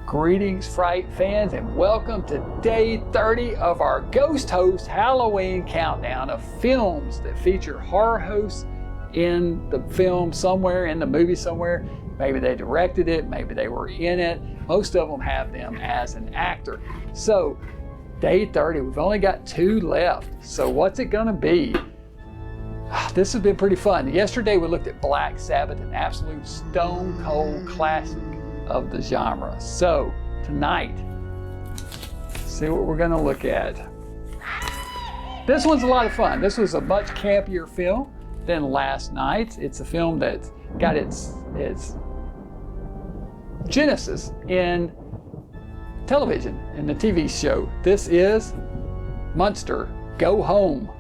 Greetings, Fright fans, and welcome to day 30 of our Ghost Host Halloween countdown of films that feature horror hosts in the film somewhere, in the movie somewhere. Maybe they directed it, maybe they were in it. Most of them have them as an actor. So, day 30, we've only got 2 left. So what's it gonna be? This has been pretty fun. Yesterday we looked at Black Sabbath, an absolute stone cold classic of the genre. So tonight, see what we're gonna look at. This one's a lot of fun. This was a much campier film than last night. It's a film that got its genesis in television, in the TV show. This is Munster, Go Home.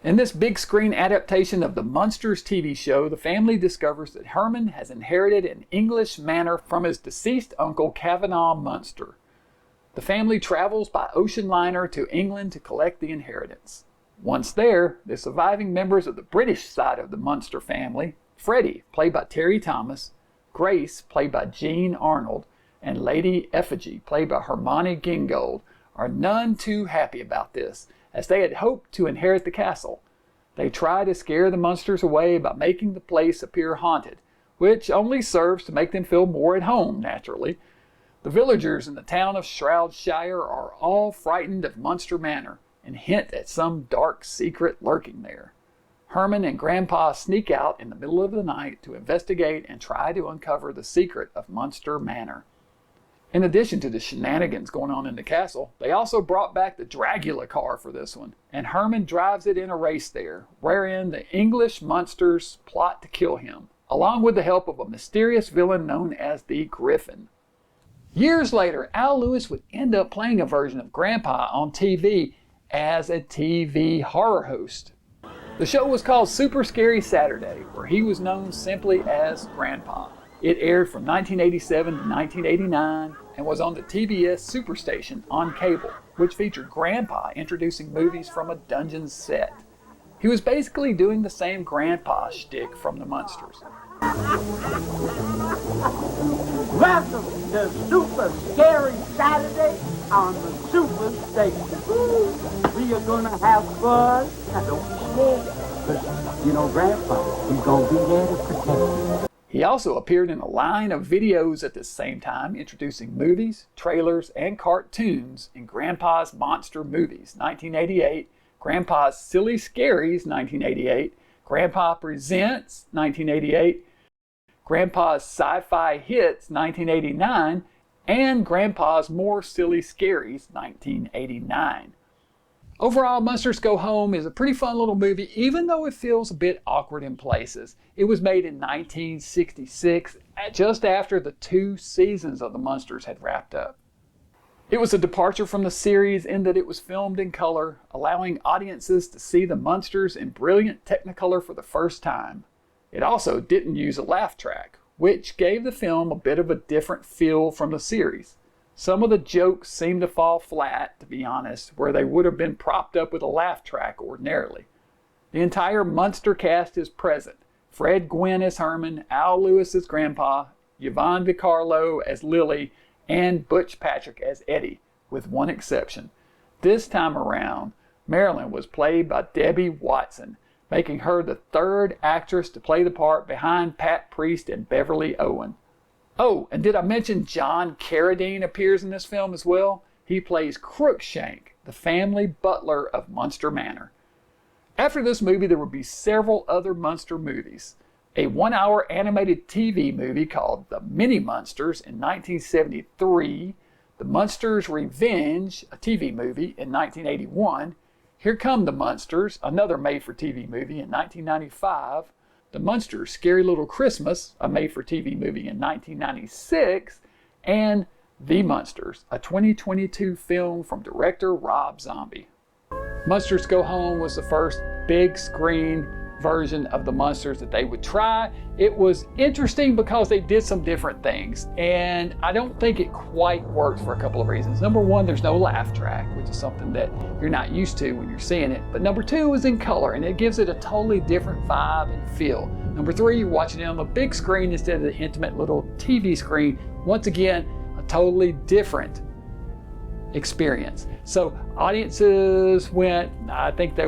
In this big screen adaptation of the Munsters TV show, the family discovers that Herman has inherited an English manor from his deceased uncle Kavanaugh Munster. The family travels by ocean liner to England to collect the inheritance. Once there, the surviving members of the British side of the Munster family, Freddie, played by Terry Thomas, Grace, played by Jean Arnold, and Lady Effigy, played by Hermione Gingold, are none too happy about this, as they had hoped to inherit the castle. They try to scare the Munsters away by making the place appear haunted, which only serves to make them feel more at home, naturally. The villagers in the town of Shroudshire are all frightened of Munster Manor and hint at some dark secret lurking there. Herman and Grandpa sneak out in the middle of the night to investigate and try to uncover the secret of Munster Manor. In addition to the shenanigans going on in the castle, they also brought back the Dragula car for this one, and Herman drives it in a race there, wherein the English Munsters plot to kill him, along with the help of a mysterious villain known as the Griffin. Years later, Al Lewis would end up playing a version of Grandpa on TV as a TV horror host. The show was called Super Scary Saturday, where he was known simply as Grandpa. It aired from 1987 to 1989 and was on the TBS Superstation on cable, which featured Grandpa introducing movies from a Dungeons set. He was basically doing the same Grandpa shtick from the Munsters. Welcome to Super Scary Saturday on the Super Station. We are gonna have fun. Now don't be scared, because you know Grandpa, he's gonna be there to protect you. He also appeared in a line of videos at the same time, introducing movies, trailers, and cartoons in Grandpa's Monster Movies, 1988, Grandpa's Silly Scaries, 1988, Grandpa Presents, 1988, Grandpa's Sci-Fi Hits, 1989, and Grandpa's More Silly Scaries, 1989. Overall, Munsters Go Home is a pretty fun little movie, even though it feels a bit awkward in places. It was made in 1966, just after the 2 seasons of the Munsters had wrapped up. It was a departure from the series in that it was filmed in color, allowing audiences to see the Munsters in brilliant Technicolor for the first time. It also didn't use a laugh track, which gave the film a bit of a different feel from the series. Some of the jokes seemed to fall flat, to be honest, where they would have been propped up with a laugh track ordinarily. The entire Munster cast is present. Fred Gwynne as Herman, Al Lewis as Grandpa, Yvonne DiCarlo as Lily, and Butch Patrick as Eddie, with one exception. This time around, Marilyn was played by Debbie Watson, making her the 3rd actress to play the part behind Pat Priest and Beverly Owen. Oh, and did I mention John Carradine appears in this film as well? He plays Crookshank, the family butler of Munster Manor. After this movie, there would be several other Munster movies. A 1-hour animated TV movie called The Mini Munsters in 1973, The Munsters' Revenge, a TV movie, in 1981, Here Come the Munsters, another made-for-TV movie, in 1995, The Munsters' Scary Little Christmas, a made-for-TV movie in 1996, and The Munsters, a 2022 film from director Rob Zombie. Munsters Go Home was the first big screen version of the Munsters that they would try. It was interesting because they did some different things, and I don't think it quite worked for a couple of reasons. Number one, there's no laugh track, which is something that you're not used to when you're seeing it. But number two, it was in color, and it gives it a totally different vibe and feel. Number three, you're watching it on the big screen instead of the intimate little TV screen. Once again, a totally different experience. So audiences went, I think they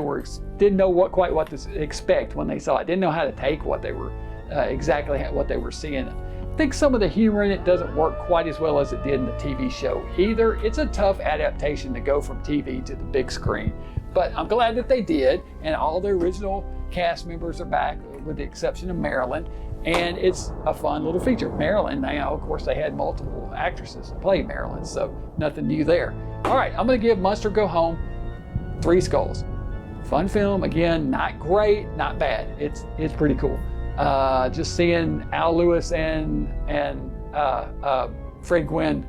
didn't know quite what to expect when they saw it, didn't know how to take what they were exactly what they were seeing. I think some of the humor in it doesn't work quite as well as it did in the TV show either. It's a tough adaptation to go from TV to the big screen, but I'm glad that they did, and all the original cast members are back with the exception of Marilyn, and it's a fun little feature. Marilyn, now of course they had multiple actresses that played Marilyn, so nothing new there. All right, I'm gonna give Munster Go Home 3 skulls. Fun film, again, not great, not bad. It's pretty cool. Just seeing Al Lewis and Fred Gwynne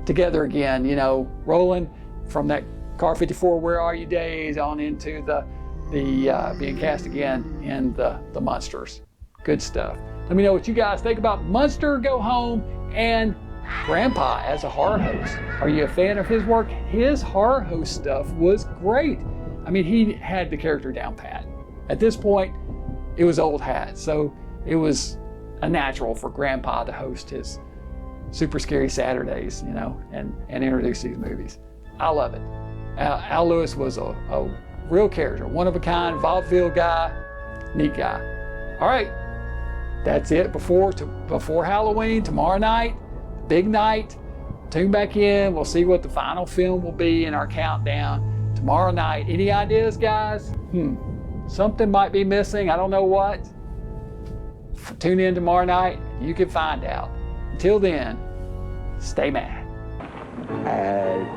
together again, you know, rolling from that Car 54 Where Are You days on into the being cast again in the Munsters. Good stuff. Let me know what you guys think about Munster Go Home and Grandpa as a horror host. Are you a fan of his work? His horror host stuff was great. I mean, he had the character down pat. At this point, it was old hat, so it was a natural for Grandpa to host his Super Scary Saturdays, you know, and introduce these movies. I love it. Al Lewis was a real character, one of a kind, vaudeville guy, neat guy. All right, that's it before Halloween, tomorrow night, big night. Tune back in, we'll see what the final film will be in our countdown tomorrow night. Any ideas, guys? Something might be missing, I don't know what. Tune in tomorrow night, you can find out. Until then, stay mad.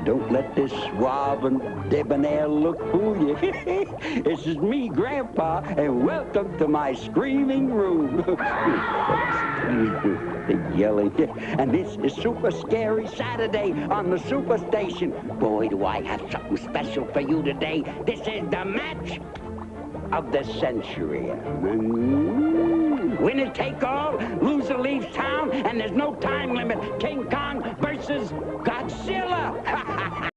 Don't let this suave and debonair look fool you. This is me, Grandpa, and welcome to my screaming room. The yelling. And this is Super Scary Saturday on the Superstation. Boy, do I have something special for you today. This is the match of the century. Winner take all, loser leaves town, and there's no time limit. King Kong versus Godzilla.